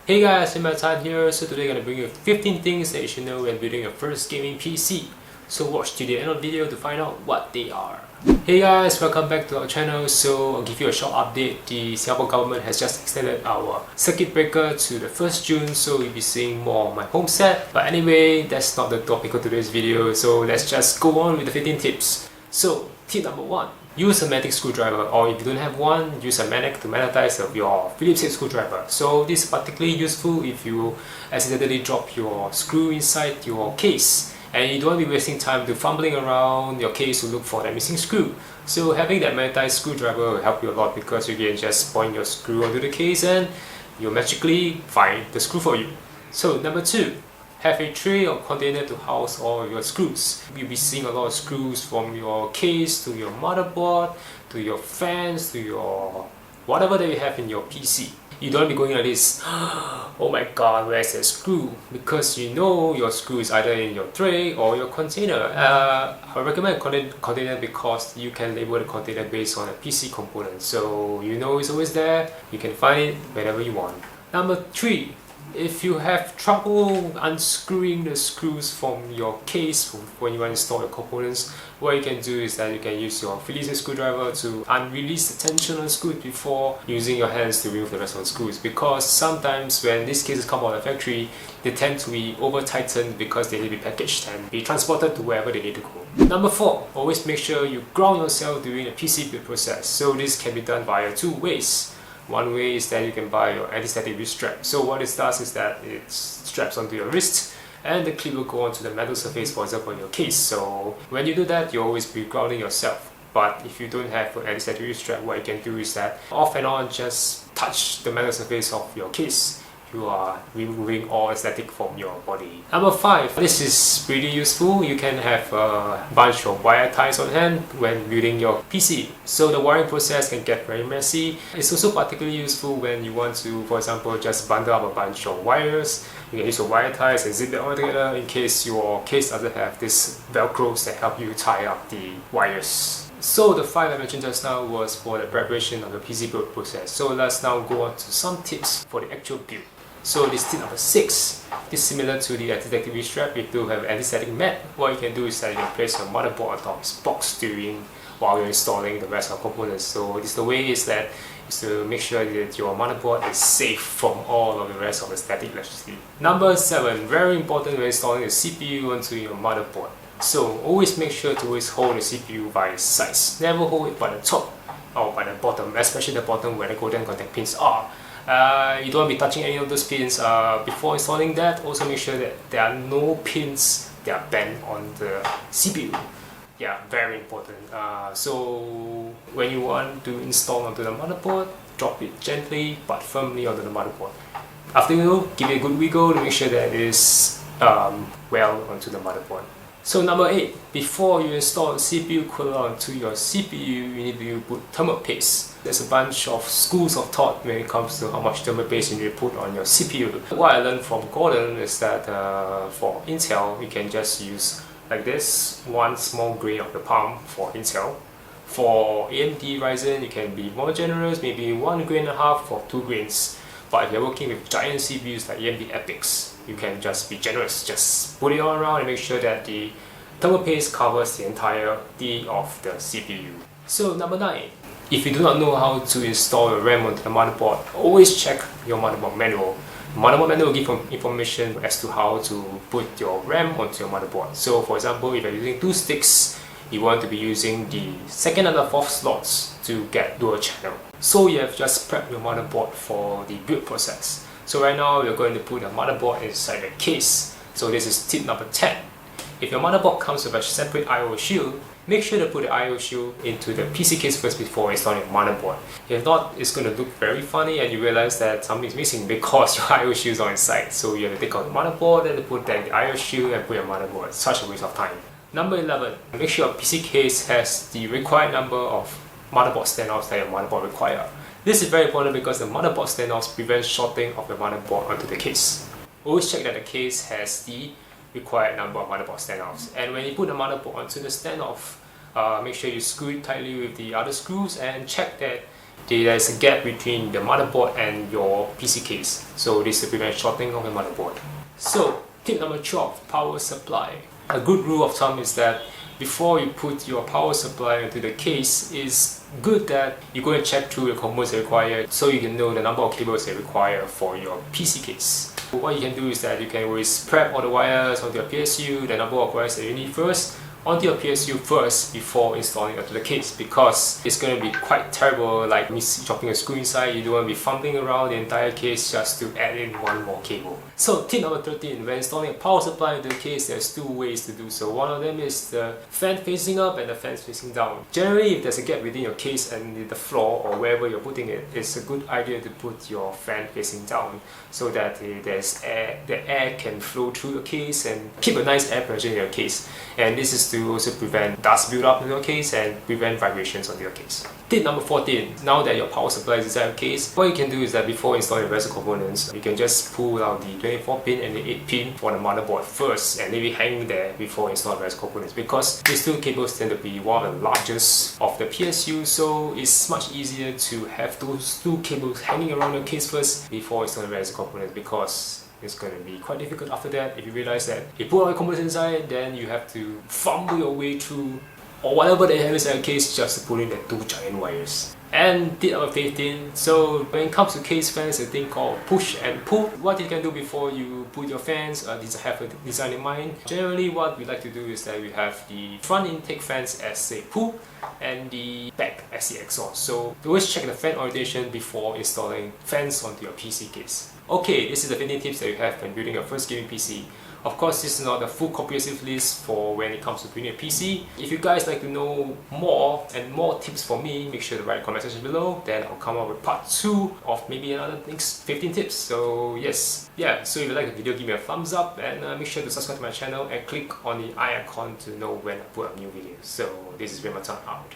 Hey guys, it's Matt here. So today I'm going to bring you 15 things that you should know when building your first gaming PC. So watch to the end of the video to find out what they are. Hey guys, welcome back to our channel. So I'll give you a short update. The Singapore government has just extended our circuit breaker to the 1st June, so you'll be seeing more of my home set. But anyway, that's not the topic of today's video, so let's just go on with the 15 tips. So tip number 1. Use a magnetic screwdriver, or if you don't have one, use a magnet to magnetize your Phillips head screwdriver. So this is particularly useful if you accidentally drop your screw inside your case and you don't want to be wasting time to fumbling around your case to look for that missing screw. So having that magnetized screwdriver will help you a lot because you can just point your screw onto the case and you'll magically find the screw for you. So number 2. Have a tray or container to house all your screws. You'll be seeing a lot of screws from your case to your motherboard, to your fans, to your whatever that you have in your PC. You don't want to be going like this, oh my god, where's the screw? Because you know your screw is either in your tray or your container. I recommend a container because you can label the container based on a PC component. So you know it's always there, you can find it whenever you want. Number 3. If you have trouble unscrewing the screws from your case when you want to install your components, what you can do is that you can use your Phillips head screwdriver to unrelease the tension on the screws before using your hands to remove the rest of the screws, because sometimes when these cases come out of the factory, they tend to be over tightened because they need to be packaged and be transported to wherever they need to go. Number 4. Always make sure you ground yourself during the PC build process. So this can be done via 2 ways. One way is that you can buy your anti-static wrist strap. So what it does is that it straps onto your wrist and the clip will go onto the metal surface, for example, on your case. So when you do that, you'll always be grounding yourself. But if you don't have an anti-static wrist strap, what you can do is that off and on just touch the metal surface of your case. You are removing all static from your body. Number 5. This is pretty useful. You can have a bunch of wire ties on hand when building your PC. So the wiring process can get very messy. It's also particularly useful when you want to, for example, just bundle up a bunch of wires. You can use your wire ties and zip them all together in case your case doesn't have this velcros that help you tie up the wires. So the 5 I mentioned just now was for the preparation of the PC build process. So let's now go on to some tips for the actual build. So this tip number 6 is similar to the anti-static wrist strap. If you have anti-static mat, what you can do is that you can place your motherboard on top of this box while you're installing the rest of the components. So the way is to make sure that your motherboard is safe from all of the rest of the static electricity. Number 7, very important when installing the CPU onto your motherboard. So always make sure to always hold the CPU by its sides. Never hold it by the top or by the bottom, especially the bottom where the golden contact pins are. You don't want to be touching any of those pins before installing that. Also make sure that there are no pins that are bent on the CPU. Yeah, very important. So when you want to install onto the motherboard, drop it gently but firmly onto the motherboard. After you give it a good wiggle to make sure that it is well onto the motherboard. So number 8, before you install the CPU cooler onto your CPU, you need to put thermal paste. There's a bunch of schools of thought when it comes to how much thermal paste you need to put on your CPU. What I learned from Gordon is that for Intel, you can just use like this, 1 small grain of the palm for Intel. For AMD Ryzen, you can be more generous, maybe 1.5 grains for 2 grains. But if you're working with giant CPUs like AMD Epics, you can just be generous. Just put it all around and make sure that the thermal paste covers the entirety of the CPU. So number 9, if you do not know how to install your RAM onto the motherboard, always check your motherboard manual. The motherboard manual will give information as to how to put your RAM onto your motherboard. So for example, if you're using 2 sticks, you want to be using the 2nd and the 4th slots to get dual channel. So you have just prepped your motherboard for the build process. So right now we're going to put the motherboard inside the case. So this is tip number 10. If your motherboard comes with a separate I/O shield, make sure to put the I/O shield into the PC case first before installing your motherboard. If not, it's going to look very funny and you realize that something's missing because your I/O shield is not inside. So you have to take out the motherboard and put the I/O shield and put your motherboard. It's such a waste of time. Number 11, make sure your PC case has the required number of motherboard standoffs that your motherboard requires. This is very important because the motherboard standoffs prevent shorting of the motherboard onto the case. Always check that the case has the required number of motherboard standoffs. And when you put the motherboard onto the standoff, make sure you screw it tightly with the other screws and check that there's a gap between the motherboard and your PC case. So this will prevent shorting of the motherboard. So tip number 12, power supply. A good rule of thumb is that before you put your power supply into the case, it's good that you go and check through the components required so you can know the number of cables they require for your PC case. What you can do is that you can always prep all the wires onto your PSU, the number of wires that you need first, onto your PSU first before installing it to the case, because it's going to be quite terrible, like me dropping a screw inside. You don't want to be fumbling around the entire case just to add in one more cable. So tip number 13, when installing a power supply into the case, there's two ways to do so. One of them is the fan facing up and the fan facing down. Generally, if there's a gap within your case and the floor or wherever you're putting it, it's a good idea to put your fan facing down so that the air can flow through the case and keep a nice air pressure in your case. And this is to also prevent dust build up in your case and prevent vibrations on your case. Tip number 14, now that your power supply is inside your case, what you can do is that before installing the rest of the components, you can just pull out the 24 pin and the 8 pin for the motherboard first and leave it hanging there before installing the rest of the components, because these two cables tend to be one of the largest of the PSU, so it's much easier to have those two cables hanging around your case first before installing the rest of the components, because it's going to be quite difficult after that. If you realize that you put all the components inside, then you have to fumble your way through or whatever they have inside the case just to pull in the two giant wires. And tip number 15, so when it comes to case fans, a thing called push and pull. What you can do before you put your fans, have a design in mind. Generally what we like to do is that we have the front intake fans as a pull and the back as the exhaust. So always check the fan orientation before installing fans onto your PC case. Okay, this is the 15 tips that you have when building your first gaming PC. Of course, this is not a full comprehensive list for when it comes to building a PC. If you guys like to know more and more tips from me, make sure to write in the comment section below. Then I'll come up with part 2 of maybe another 15 tips. So yes, so if you like the video, give me a thumbs up and make sure to subscribe to my channel and click on the eye icon to know when I put up new videos. So this is Ramatan out.